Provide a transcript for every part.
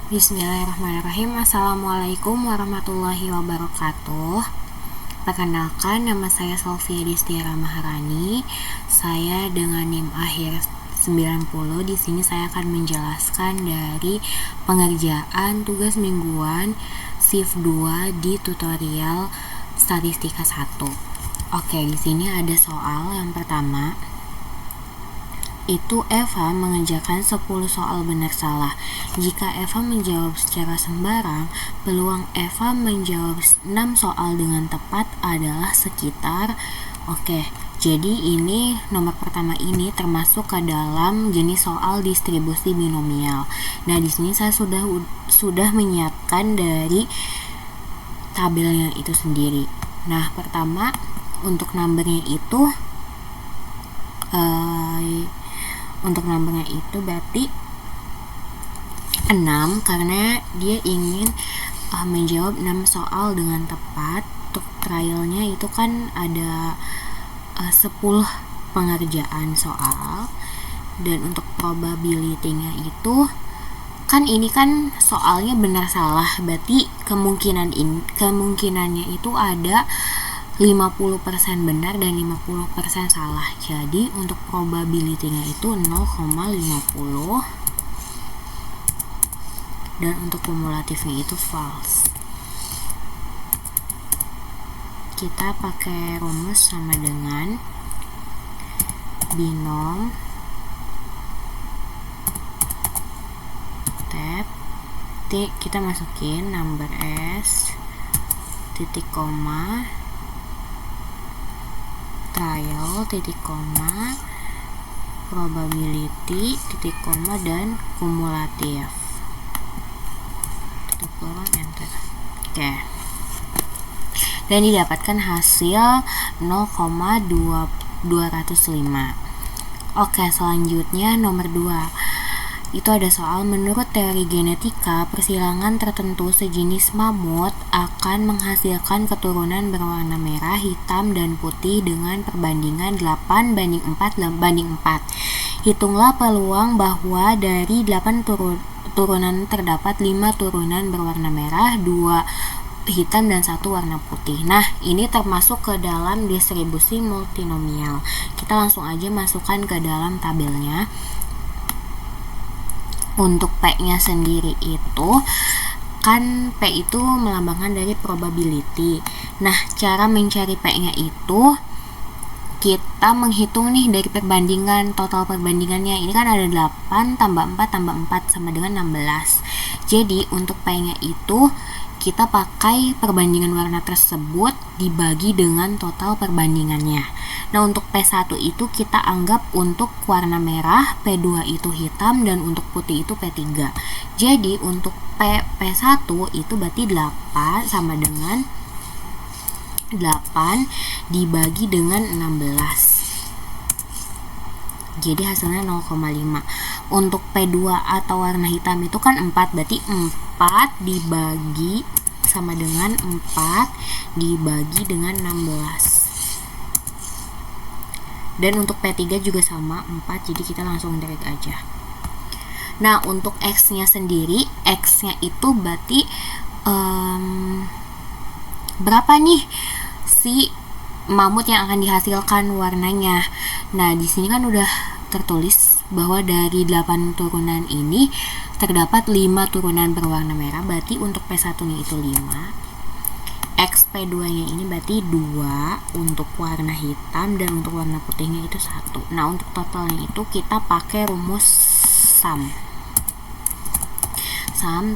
Bismillahirrahmanirrahim. Assalamualaikum warahmatullahi wabarakatuh. Perkenalkan, nama saya Sofia Distiara Maharani. Saya dengan NIM akhir 90. Di sini saya akan menjelaskan dari pengerjaan tugas mingguan shift 2 di tutorial statistika 1. Oke, di sini ada soal yang pertama. Itu Eva mengerjakan 10 soal benar salah. Jika Eva menjawab secara sembarang, peluang Eva menjawab 6 soal dengan tepat adalah sekitar. Jadi ini nomor pertama ini termasuk ke dalam jenis soal distribusi binomial. Nah, di sini saya sudah menyiapkan dari tabelnya itu sendiri. Nah, pertama untuk numbernya itu berarti 6 karena dia ingin menjawab 6 soal dengan tepat. Untuk trialnya itu kan ada 10 pengerjaan soal, dan untuk probability-nya itu kan ini kan soalnya benar salah, berarti kemungkinannya itu ada 50% benar dan 50% salah. Jadi untuk probability-nya itu 0,50 dan untuk kumulatifnya itu false. Kita pakai rumus sama dengan binom tab kita masukin number s titik koma trial titik koma probability titik koma dan kumulatif tutup kurung enter. Dan didapatkan hasil 0,205. Selanjutnya nomor 2. Itu ada soal, menurut teori genetika, persilangan tertentu sejenis mamut akan menghasilkan keturunan berwarna merah, hitam, dan putih dengan perbandingan 8:4. Hitunglah peluang bahwa dari 8 turunan terdapat 5 turunan berwarna merah, 2 hitam, dan 1 warna putih. Nah, ini termasuk ke dalam distribusi multinomial. Kita langsung aja masukkan ke dalam tabelnya. Untuk P-nya sendiri itu kan P itu melambangkan dari probability. Nah, cara mencari P-nya itu kita menghitung nih dari perbandingan, total perbandingannya. Ini kan ada 8 tambah 4 tambah 4 sama dengan 16. Jadi untuk P-nya itu kita pakai perbandingan warna tersebut dibagi dengan total perbandingannya. Nah, untuk P1 itu kita anggap untuk warna merah, P2 itu hitam, dan untuk putih itu P3. Jadi untuk P1 itu berarti 8 sama dengan 8 dibagi dengan 16. Jadi hasilnya 0,5. Untuk P2 atau warna hitam itu kan 4, berarti 4 dibagi sama dengan 4 dibagi dengan 16. Dan untuk P3 juga sama 4, jadi kita langsung drag aja. Nah, untuk X-nya sendiri, X-nya itu berarti berapa nih si mamut yang akan dihasilkan warnanya. Nah, di sini kan udah tertulis bahwa dari 8 turunan ini terdapat 5 turunan berwarna merah, berarti untuk P1 nya itu 5. X P2 nya ini berarti 2 untuk warna hitam, dan untuk warna putihnya itu 1. Nah, untuk totalnya itu kita pakai rumus sum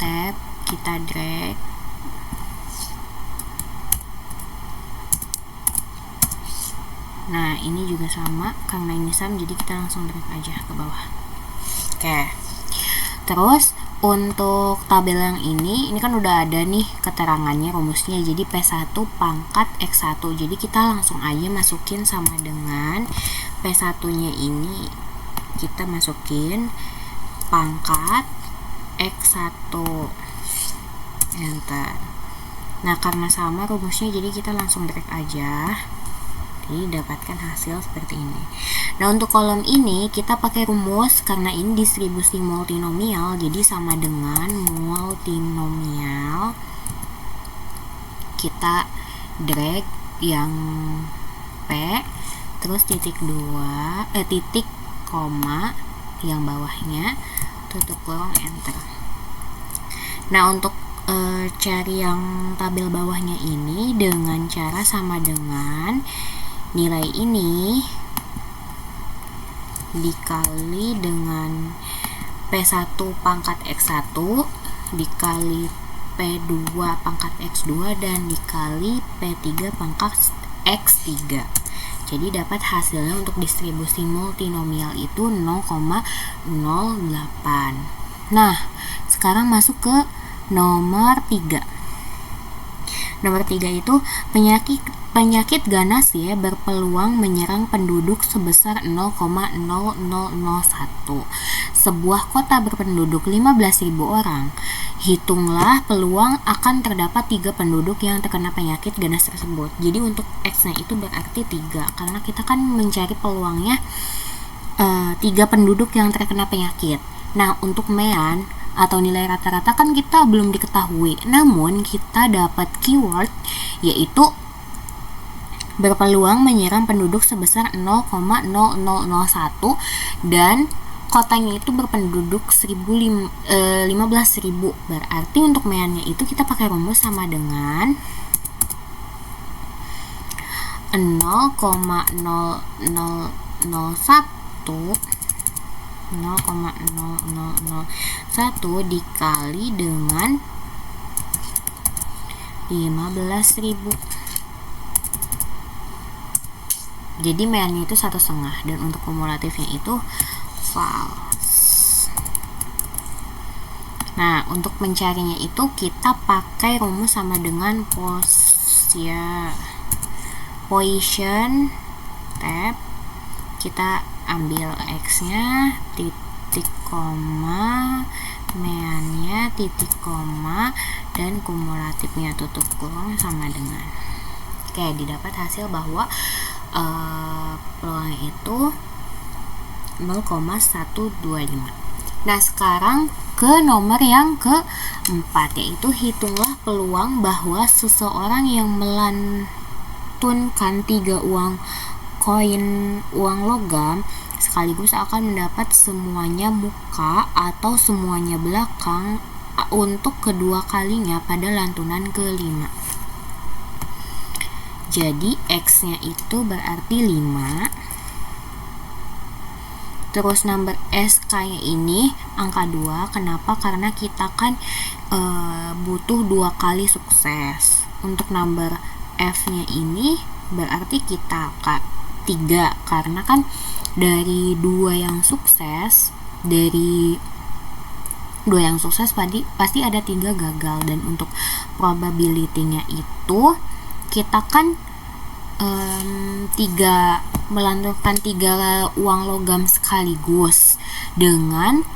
tab, kita drag. Nah, ini juga sama karena ini sum, jadi kita langsung drag aja ke bawah. Terus untuk tabel yang ini kan udah ada nih keterangannya, rumusnya. Jadi P1 pangkat X1. Jadi kita langsung aja masukin sama dengan P1 nya ini kita masukin pangkat X1 enter. Nah, karena sama rumusnya, jadi kita langsung drag aja. Jadi dapatkan hasil seperti ini. Nah, untuk kolom ini kita pakai rumus karena ini distribusi multinomial, jadi sama dengan multinomial. Kita drag yang P, terus titik koma yang bawahnya, tutup kurung, enter. Nah, untuk cari yang tabel bawahnya ini dengan cara sama dengan nilai ini dikali dengan P1 pangkat X1 dikali P2 pangkat X2 dan dikali P3 pangkat X3. Jadi dapat hasilnya untuk distribusi multinomial itu 0,08. Nah, sekarang masuk ke nomor 3. Nomor 3 itu penyakit ganas ya berpeluang menyerang penduduk sebesar 0,0001. Sebuah kota berpenduduk 15.000 orang. Hitunglah peluang akan terdapat 3 penduduk yang terkena penyakit ganas tersebut. Jadi untuk X-nya itu berarti 3 karena kita kan mencari peluangnya 3 penduduk yang terkena penyakit. Nah, untuk mean atau nilai rata-rata kan kita belum diketahui, namun kita dapat keyword yaitu berpeluang menyerang penduduk sebesar 0,0001 dan kotanya itu berpenduduk 15.000. Berarti untuk meannya itu kita pakai rumus sama dengan 0,0001 dikali dengan 15.000. Jadi meannya itu 1,5 dan untuk kumulatifnya itu false. Nah, untuk mencarinya itu kita pakai rumus sama dengan position tab. Kita ambil X-nya, titik koma, meannya titik koma, dan kumulatifnya tutup kurung sama dengan. Oke, didapat hasil bahwa peluangnya itu 0,125. Nah, sekarang ke nomor yang keempat, yaitu hitunglah peluang bahwa seseorang yang melantunkan 3 koin uang logam sekaligus akan mendapat semuanya muka atau semuanya belakang untuk kedua kalinya pada lantunan kelima. Jadi X-nya itu berarti 5. Terus number SK-nya ini angka 2. Kenapa? Karena kita kan butuh 2 kali sukses. Untuk number F-nya ini berarti kita 3, karena kan dari 2 yang sukses, pasti ada 3 gagal. Dan untuk probability-nya itu kita kan melantunkan 3 uang logam sekaligus dengan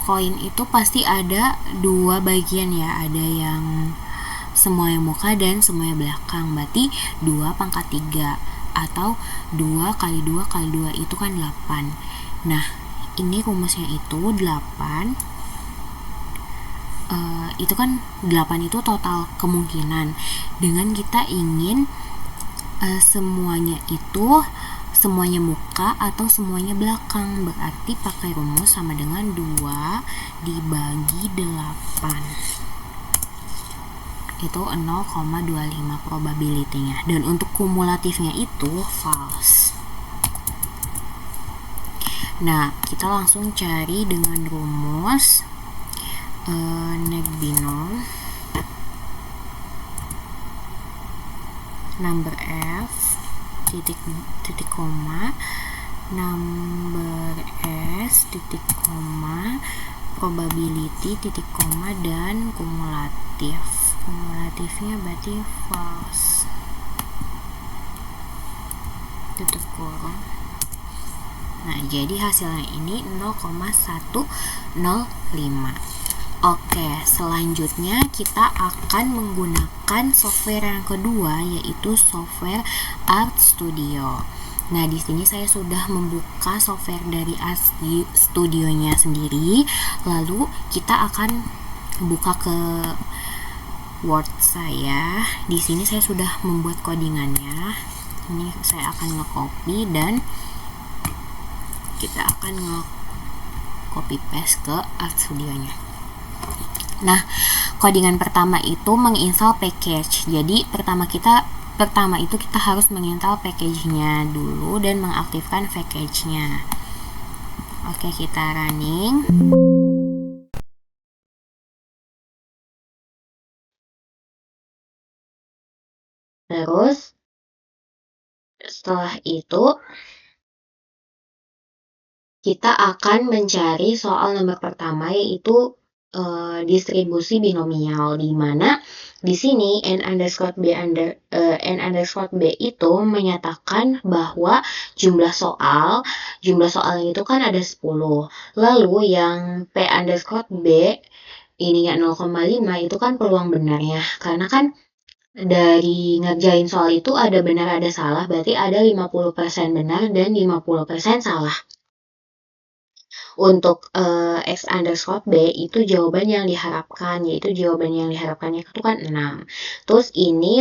koin itu pasti ada 2 bagian ya, ada yang semuanya muka dan semuanya belakang, berarti 2 pangkat 3 atau 2 kali 2 kali 2 itu kan 8. Nah, ini rumusnya itu 8. Itu kan 8 itu total kemungkinan. Dengan kita ingin semuanya muka atau semuanya belakang, berarti pakai rumus sama dengan 2 dibagi 8. Itu 0,25 probability-nya. Dan untuk kumulatifnya itu false. Nah, kita langsung cari dengan rumus neg binom number F titik koma, number S titik koma, probability titik koma, dan kumulatif. Kumulatifnya berarti false, tutup kurung. Nah, jadi hasilnya ini 0,105. Oke, selanjutnya kita akan menggunakan software yang kedua, yaitu software Art Studio. Nah, di sini saya sudah membuka software dari Art Studio-nya sendiri. Lalu kita akan buka ke Word saya. Di sini saya sudah membuat codingannya. Ini saya akan nge-copy dan kita akan nge-copy paste ke Art Studio-nya. Nah, codingan pertama itu menginstal package. Jadi pertama itu kita harus menginstal package-nya dulu dan mengaktifkan package-nya. Oke, kita running. Terus setelah itu kita akan mencari soal nomor pertama, yaitu distribusi binomial, di mana di sini n underscore b itu menyatakan bahwa jumlah soal itu kan ada 10. Lalu yang p underscore b ininya 0,5 itu kan peluang benarnya, karena kan dari ngerjain soal itu ada benar ada salah, berarti ada 50% benar dan 50% salah. Untuk X underscore B itu jawaban yang diharapkan, yaitu jawaban yang diharapkannya itu kan 6. Terus ini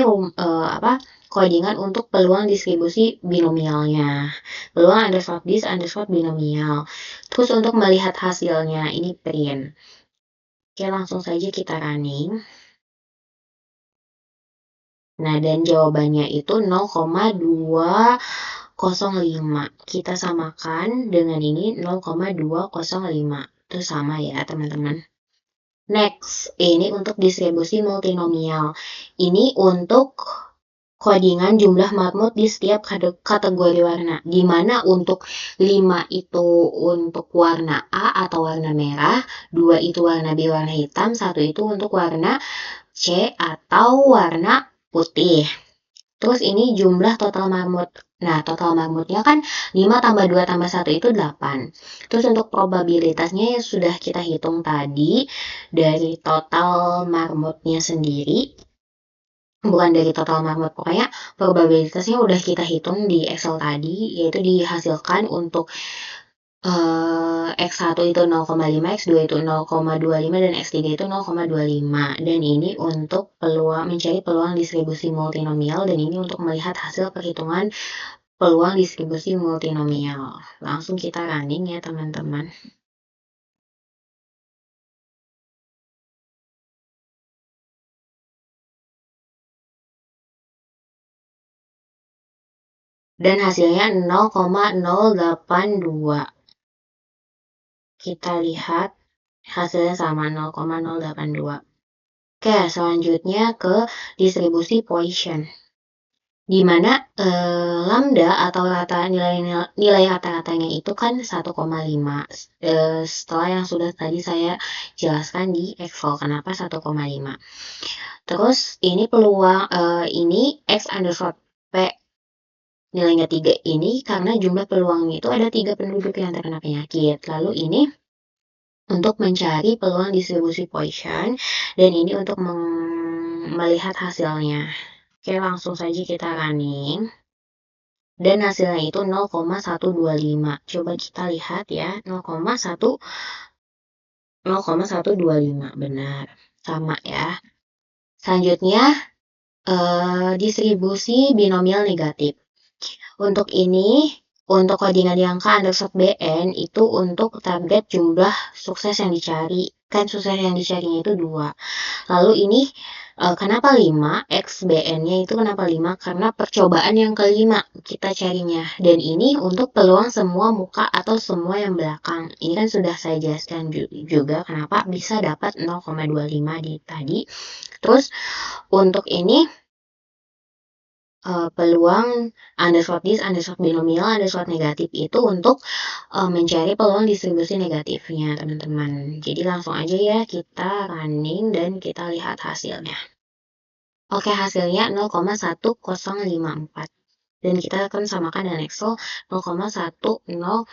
codingan untuk peluang distribusi binomialnya. Peluang underscore dis underscore binomial. Terus untuk melihat hasilnya, ini print. Oke, langsung saja kita running. Nah, dan jawabannya itu 0,205. Kita samakan dengan ini 0,205. Itu sama ya, teman-teman. Next, ini untuk distribusi multinomial. Ini untuk codingan jumlah marmut di setiap kategori warna. Di mana untuk 5 itu untuk warna A atau warna merah, 2 itu warna B warna hitam, 1 itu untuk warna C atau warna putih. Terus ini jumlah total marmut. Nah, total marmutnya kan 5 tambah 2 tambah 1 itu 8. Terus untuk probabilitasnya yang sudah kita hitung tadi dari total marmutnya sendiri. Bukan dari total marmut, pokoknya probabilitasnya udah kita hitung di Excel tadi, yaitu dihasilkan untuk X1 itu 0,5, X2 itu 0,25, dan X3 itu 0,25. Dan ini untuk mencari peluang distribusi multinomial, dan ini untuk melihat hasil perhitungan peluang distribusi multinomial. Langsung kita running ya, teman-teman. Dan hasilnya 0,082. Kita lihat hasilnya sama 0,082. Oke, selanjutnya ke distribusi Poisson, di mana lambda atau nilai rata-ratanya itu kan 1,5. Setelah yang sudah tadi saya jelaskan di Excel, kenapa 1,5. Terus ini peluang ini X underscore P nilainya 3 ini karena jumlah peluangnya itu ada 3 penduduk yang terkena penyakit. Lalu ini untuk mencari peluang distribusi Poisson, dan ini untuk melihat hasilnya. Oke, langsung saja kita running. Dan hasilnya itu 0,125. Coba kita lihat ya, 0,125. Benar, sama ya. Selanjutnya, distribusi binomial negatif. Untuk ini, untuk codingan yang K underscore BN itu untuk target jumlah sukses yang dicari. Kan sukses yang dicarinya itu 2. Lalu ini kenapa 5? XBN-nya itu kenapa 5? Karena percobaan yang kelima kita carinya. Dan ini untuk peluang semua muka atau semua yang belakang. Ini kan sudah saya jelaskan juga kenapa bisa dapat 0,25 di tadi. Terus untuk ini peluang underscore dis underscore binomial underscore negatif itu untuk mencari peluang distribusi negatifnya, teman-teman. Jadi langsung aja ya kita running dan kita lihat hasilnya. Oke, hasilnya 0,1054. Dan kita akan samakan dengan Excel 0,105.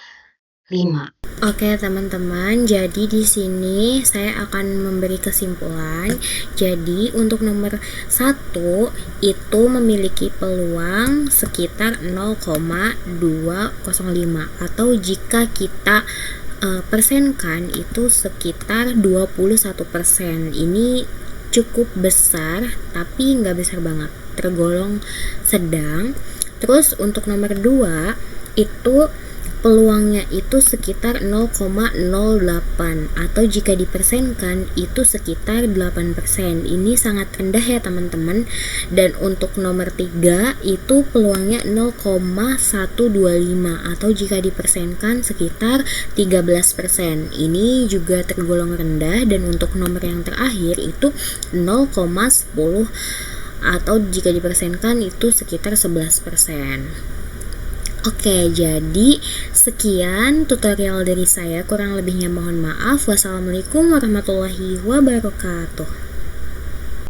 Oke teman-teman, jadi di sini saya akan memberi kesimpulan. Jadi untuk nomor 1 itu memiliki peluang sekitar 0,205, atau jika kita persenkan itu sekitar 21%. Ini cukup besar tapi nggak besar banget, tergolong sedang. Terus untuk nomor 2 itu peluangnya itu sekitar 0,08, atau jika dipersenkan itu sekitar 8%. Ini sangat rendah ya teman-teman. Dan untuk nomor 3 itu peluangnya 0,125, atau jika dipersenkan sekitar 13%. Ini juga tergolong rendah. Dan untuk nomor yang terakhir itu 0,10, atau jika dipersenkan itu sekitar 11%. Oke, jadi sekian tutorial dari saya. Kurang lebihnya mohon maaf. Wassalamualaikum warahmatullahi wabarakatuh.